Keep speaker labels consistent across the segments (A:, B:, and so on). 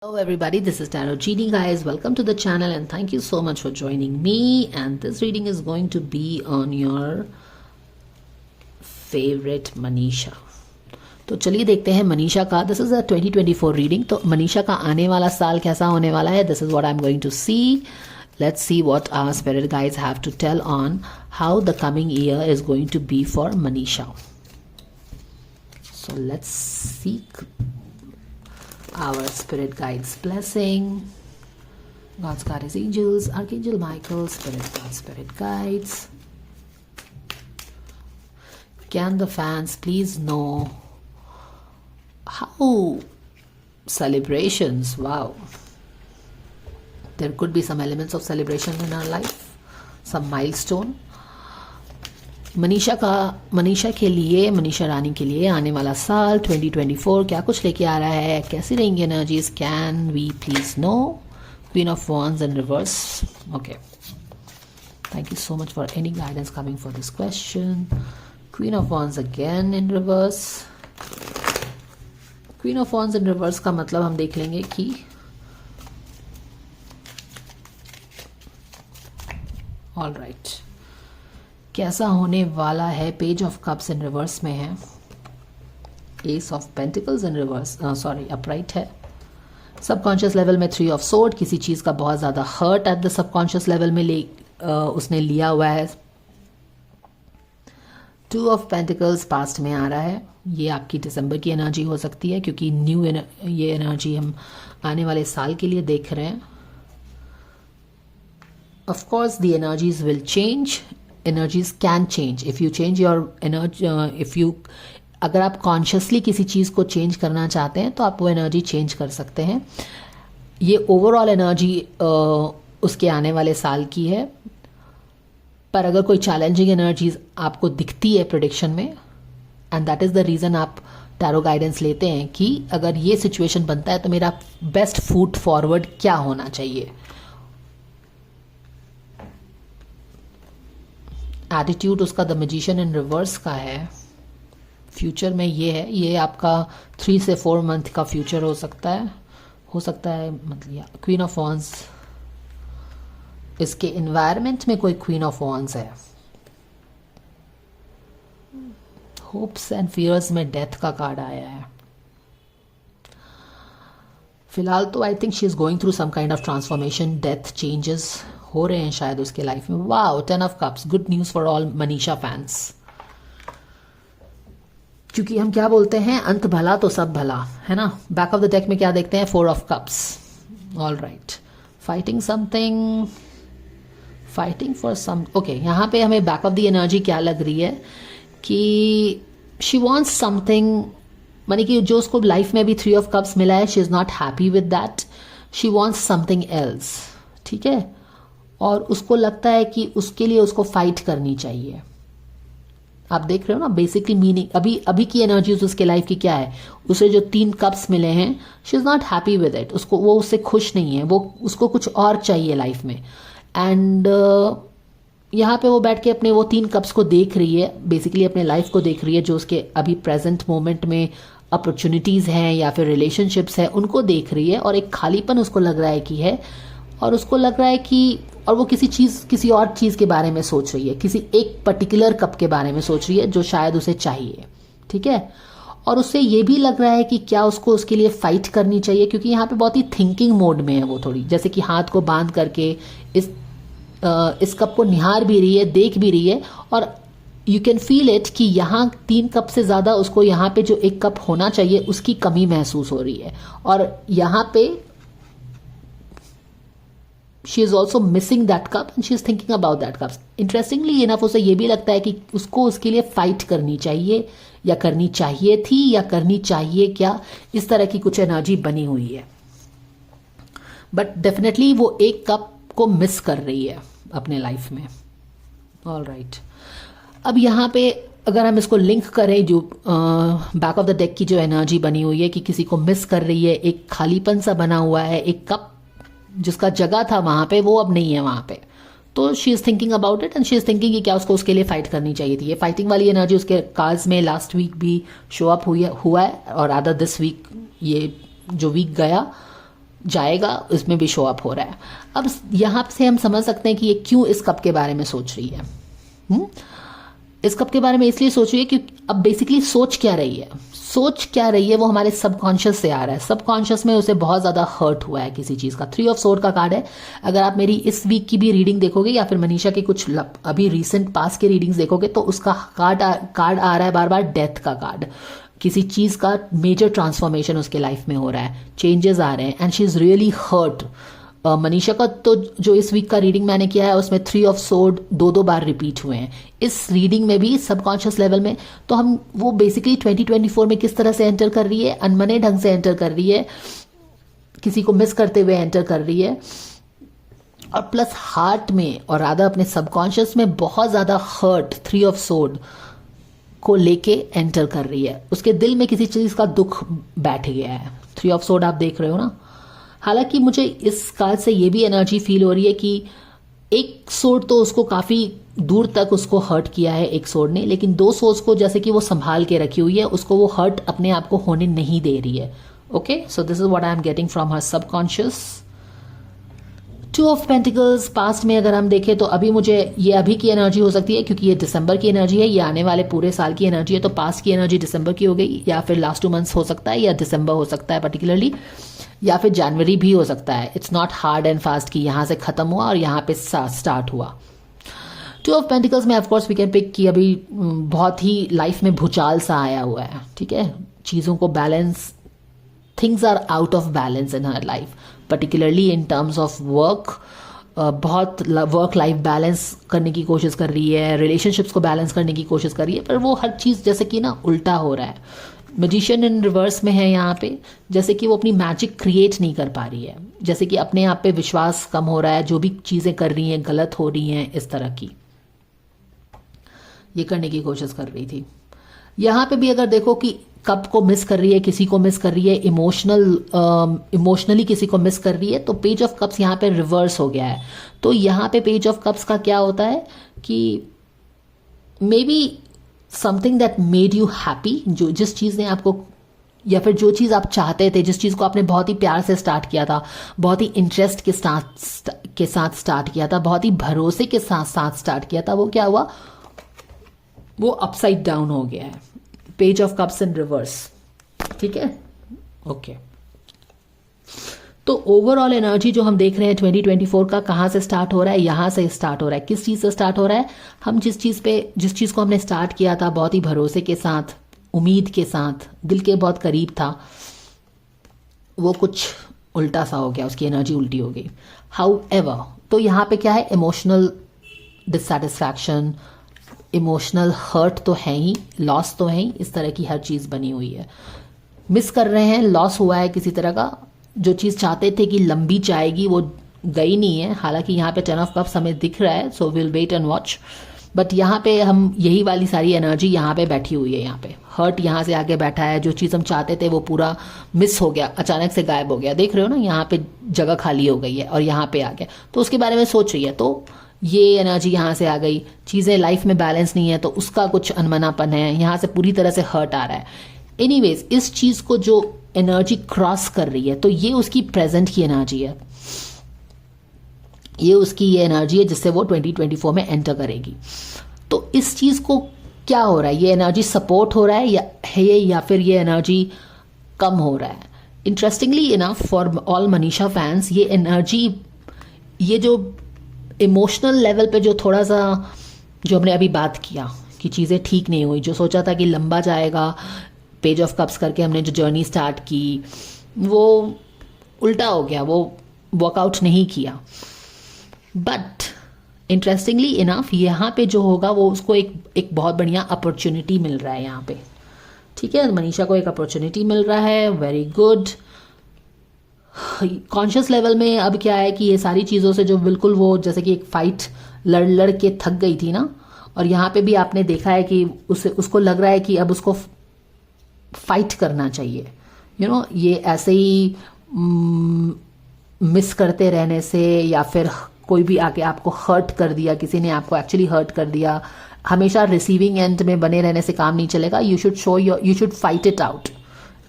A: Hello everybody, this is Tarot Genie guys. Welcome to the channel and thank you so much for joining me. And this reading is going to be on your favorite Manisha. तो चलिए देखते हैं मनीषा का. This is a 2024 reading. तो मनीषा का आने वाला साल कैसा होने वाला है, this is what I am going to see. Let's see what our spirit guides have to tell on how the coming year is going to be for Manisha. So let's seek our spirit guides blessing. God's guardian angels, Archangel Michael, spirit guides. Can the fans please know how celebrations, wow, there could be some elements of celebration in our life, some milestone. Manisha के लिए, मनीषा रानी के लिए आने वाला साल 2024 क्या कुछ लेके आ रहा है, कैसी रहेंगी energies, can we please know. Queen of wands in reverse. Okay, thank you so much for any guidance coming for this question. Queen of wands again in reverse. Queen of wands in reverse का मतलब हम देख लेंगे कि all right, कैसा होने वाला है. Page of cups in reverse में है. Ace of pentacles in reverse, sorry upright है. सबकॉन्शियस लेवल में 3 ऑफ सोर्ड, किसी चीज़ का बहुत ज़्यादा hurt at the subconscious level में उसने लिया हुआ है. 2 ऑफ पेंटिकल्स पास्ट में आ रहा है. ये आपकी दिसंबर की एनर्जी हो सकती है क्योंकि ये एनर्जी हम आने वाले साल के लिए देख रहे हैं. Of course the energies will change. Energies can change if you change your energy. अगर आप कॉन्शियसली किसी चीज़ को चेंज करना चाहते हैं तो आप वो एनर्जी चेंज कर सकते हैं. ये ओवरऑल एनर्जी उसके आने वाले साल की है. पर अगर कोई चैलेंजिंग एनर्जीज आपको दिखती है प्रेडिक्शन में, and that is the reason आप टैरो गाइडेंस लेते हैं कि अगर ये सिचुएशन बनता है तो मेरा बेस्ट फुट फॉरवर्ड क्या होना चाहिए. एटीट्यूड उसका द मैजिशियन इन रिवर्स का है. फ्यूचर में ये है, ये आपका 3 से 4 मंथ का फ्यूचर हो सकता है मतलब. क्वीन ऑफ वॉन्ड्स, इसके इन्वायरमेंट में कोई क्वीन ऑफ वॉन्ड्स है. होप्स एंड फियर्स में डेथ का कार्ड आया है. फिलहाल तो I think she is going through some kind of transformation. Death changes हो रहे हैं शायद उसके लाइफ में. Wow, 10 of cups, good news for all Manisha fans. क्योंकि हम क्या बोलते हैं, अंत भला तो सब भला है ना. बैक ऑफ द डेक में क्या देखते हैं, 4 of cups. All right, fighting something, fighting for some. Okay, यहाँ पे हमें बैक ऑफ द एनर्जी क्या लग रही है कि शी वॉन्ट्स समथिंग, मानी कि जो उसको लाइफ में भी 3 ऑफ कप्स मिला है, she is not happy with that. She wants something else. ठीक है, और उसको लगता है कि उसके लिए उसको फाइट करनी चाहिए. आप देख रहे हो ना बेसिकली मीनिंग. अभी की एनर्जीज उसके लाइफ की क्या है, उसे जो 3 कप्स मिले हैं, she is not happy with it. वो उससे खुश नहीं है, वो उसको कुछ और चाहिए लाइफ में. एंड यहाँ पे वो बैठ के अपने वो 3 कप्स को देख रही है, बेसिकली अपने लाइफ को देख रही है, जो उसके अभी प्रेजेंट मोमेंट में अपॉर्चुनिटीज़ हैं या फिर रिलेशनशिप्स हैं, उनको देख रही है. और एक खालीपन उसको लग रहा है कि है, और उसको लग रहा है कि, और वो किसी और चीज़ के बारे में सोच रही है, किसी एक पर्टिकुलर कप के बारे में सोच रही है जो शायद उसे चाहिए. ठीक है, और उससे ये भी लग रहा है कि क्या उसको उसके लिए फाइट करनी चाहिए, क्योंकि यहाँ पे बहुत ही थिंकिंग मोड में है वो थोड़ी, जैसे कि हाथ को बांध करके इस कप को निहार भी रही है, देख भी रही है. और यू कैन फील इट कि यहाँ 3 कप से ज़्यादा उसको यहाँ पे जो 1 कप होना चाहिए उसकी कमी महसूस हो रही है. और यहाँ पे she is also missing that cup and she is thinking about that cup. Interestingly enough, उसे ये भी लगता है कि उसको उसके लिए फाइट करनी चाहिए, या करनी चाहिए थी, या करनी चाहिए क्या, इस तरह की कुछ एनर्जी बनी हुई है. बट डेफिनेटली वो 1 कप को मिस कर रही है अपने लाइफ में. ऑल राइट, अब यहाँ पे अगर हम इसको लिंक करें, जो बैक ऑफ द डेक की जो एनर्जी बनी हुई है कि किसी को मिस कर रही है, एक खालीपन सा बना हुआ है, 1 कप जिसका जगह था वहाँ पे वो अब नहीं है वहाँ पे. तो she is thinking about it and she is thinking कि क्या उसको उसके लिए फाइट करनी चाहिए थी. ये फाइटिंग वाली एनर्जी उसके कार्ड्स में लास्ट वीक भी शो अप हुआ है, और अदर दिस वीक ये जो वीक गया जाएगा, उसमें भी शो अप हो रहा है। अब यहाँ से हम समझ सकते हैं कि ये क्यों इस कप के बारे में सोच रही है। इस कप के बारे में इसलिए सोच रही है कि अब बेसिकली सोच क्या रही है, वो हमारे सबकॉन्शियस से आ रहा है। सबकॉन्शियस में उसे बहुत ज़्यादा हर्ट हुआ है किसी चीज़ का। 3 ऑफ सोर्ड का कार्ड है। अगर आप मेरी इस वीक की भी रीडिंग देखोगे या फिर मनीषा की कुछ अभी रिसेंट पास के रीडिंग्स देखोगे तो उसका कार्ड आ रहा है बार बार, डेथ का कार्ड। किसी चीज़ का मेजर ट्रांसफॉर्मेशन उसके लाइफ में हो रहा है, चेंजेस आ रहे हैं and she is really hurt. Manisha का तो जो इस वीक का रीडिंग मैंने किया है उसमें 3 ऑफ सोर्ड 2 बार रिपीट हुए हैं। इस रीडिंग में भी सबकॉन्शियस लेवल में तो हम वो बेसिकली 2024 में किस तरह से एंटर कर रही है, अनमने ढंग से एंटर कर रही है, किसी को मिस करते हुए एंटर कर रही है, और प्लस हार्ट में और आधा अपने सबकॉन्शियस में बहुत ज़्यादा हर्ट 3 ऑफ सोर्ड को लेके एंटर कर रही है। उसके दिल में किसी चीज़ का दुख बैठ गया है। 3 ऑफ सोर्ड आप देख रहे हो ना। हालांकि मुझे इस कार्ड से ये भी एनर्जी फील हो रही है कि एक सोर्ड तो उसको काफ़ी दूर तक उसको हर्ट किया है एक सोर्ड ने, लेकिन 2 सोर्ड्स को जैसे कि वो संभाल के रखी हुई है, उसको वो हर्ट अपने आप को होने नहीं दे रही है। Okay, so this is what I am getting from her subconscious. 2 of pentacles past में अगर हम देखें तो अभी मुझे ये अभी की एनर्जी हो सकती है क्योंकि ये दिसंबर की एनर्जी है, ये आने वाले पूरे साल की एनर्जी है, तो पास्ट की एनर्जी दिसंबर की हो गई, या फिर लास्ट 2 मंथ्स हो सकता है, या दिसंबर हो सकता है पर्टिकुलरली, या फिर जनवरी भी हो सकता है। It's not hard and fast कि यहाँ से खत्म हुआ और यहाँ पे स्टार्ट हुआ। 2 ऑफ पेंटिकल्स में ऑफकोर्स वी कैन पिक कि अभी बहुत ही लाइफ में भूचाल सा आया हुआ है। ठीक है, चीज़ों को balance, things are out of balance in her life, particularly in terms of work. बहुत वर्क लाइफ बैलेंस करने की कोशिश कर रही है, रिलेशनशिप्स को बैलेंस करने की कोशिश कर रही है, पर वो हर चीज़ जैसे कि ना उल्टा हो रहा है। मैजिशियन इन रिवर्स में है यहाँ पे, जैसे कि वो अपनी मैजिक क्रिएट नहीं कर पा रही है, जैसे कि अपने आप पे विश्वास कम हो रहा है, जो भी चीज़ें कर रही हैं गलत हो रही हैं, इस तरह की ये करने की कोशिश कर रही थी। यहाँ पे भी अगर देखो कि कब को मिस कर रही है, किसी को मिस कर रही है, इमोशनली किसी को मिस कर रही है, तो पेज ऑफ कप्स यहाँ पे रिवर्स हो गया है। तो यहाँ पे पेज ऑफ कप्स का क्या होता है कि may be something that made you happy, जो जिस चीज़ ने आपको, या फिर जो चीज़ आप चाहते थे, जिस चीज़ को आपने बहुत ही प्यार से स्टार्ट किया था, बहुत ही इंटरेस्ट के साथ स्टार्ट किया था, बहुत ही भरोसे के साथ स्टार्ट किया था, वो क्या हुआ, वो अपसाइड डाउन हो गया है। Page of cups in reverse. ठीक है, ओके। तो ओवरऑल एनर्जी जो हम देख रहे हैं 2024 का, कहाँ से स्टार्ट हो रहा है, यहाँ से स्टार्ट हो रहा है। किस चीज़ से स्टार्ट हो रहा है, हम जिस चीज़ को हमने स्टार्ट किया था बहुत ही भरोसे के साथ, उम्मीद के साथ, दिल के बहुत करीब था, वो कुछ उल्टा सा हो गया, उसकी एनर्जी उल्टी हो गई। हाउएवर, तो यहाँ पे क्या है, इमोशनल डिससैटिस्फैक्शन, इमोशनल हर्ट तो है ही, लॉस तो है ही, इस तरह की हर चीज़ बनी हुई है। मिस कर रहे हैं, लॉस हुआ है किसी तरह का, जो चीज़ चाहते थे कि लंबी जाएगी वो गई नहीं है। हालांकि यहाँ पे 10 ऑफ कप्स हमें दिख रहा है, so will wait and watch, but यहाँ पे हम यही वाली सारी एनर्जी यहाँ पे बैठी हुई है। यहाँ पे हर्ट यहाँ से आगे बैठा है, जो चीज़ हम चाहते थे वो पूरा मिस हो गया, अचानक से गायब हो गया। देख रहे हो ना, यहाँ पे जगह खाली हो गई है और यहाँ पे आ गया, तो उसके बारे में सोच रही है, तो ये एनर्जी यहाँ से आ गई। चीज़ें लाइफ में बैलेंस नहीं है तो उसका कुछ अनमनापन है, यहाँ से पूरी तरह से हर्ट आ रहा है। एनीवेज, इस चीज़ को जो एनर्जी क्रॉस कर रही है, तो ये उसकी प्रेजेंट की एनर्जी है, ये उसकी ये एनर्जी है जिससे वो 2024 में एंटर करेगी। तो इस चीज़ को क्या हो रहा है, ये एनर्जी सपोर्ट हो रहा है या फिर ये एनर्जी कम हो रहा है। Interestingly enough for all Manisha fans, ये एनर्जी, ये जो इमोशनल लेवल पे जो थोड़ा सा, जो हमने अभी बात किया कि चीज़ें ठीक नहीं हुई, जो सोचा था कि लंबा जाएगा, पेज ऑफ कप्स करके हमने जो जर्नी स्टार्ट की वो उल्टा हो गया, वो वर्कआउट नहीं किया। बट इंटरेस्टिंगली इनफ यहाँ पे जो होगा वो उसको एक बहुत बढ़िया अपॉर्चुनिटी मिल रहा है यहाँ पे। ठीक है, मनीषा को एक अपॉर्चुनिटी मिल रहा है, वेरी गुड। कॉन्शियस लेवल में अब क्या है कि ये सारी चीज़ों से जो बिल्कुल वो जैसे कि एक फाइट लड़ के थक गई थी ना, और यहाँ पे भी आपने देखा है कि उसको लग रहा है कि अब उसको फाइट करना चाहिए। यू नो, ये ऐसे ही मिस करते रहने से, या फिर कोई भी आके आपको हर्ट कर दिया, किसी ने आपको एक्चुअली हर्ट कर दिया, हमेशा रिसीविंग एंड में बने रहने से काम नहीं चलेगा। You should fight it out.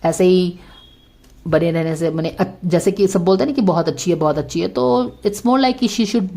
A: ऐसे ही बने रहने से, मैंने जैसे कि सब बोलते हैं ना कि बहुत अच्छी है, बहुत अच्छी है, तो इट्स मोर लाइक कि शी शुड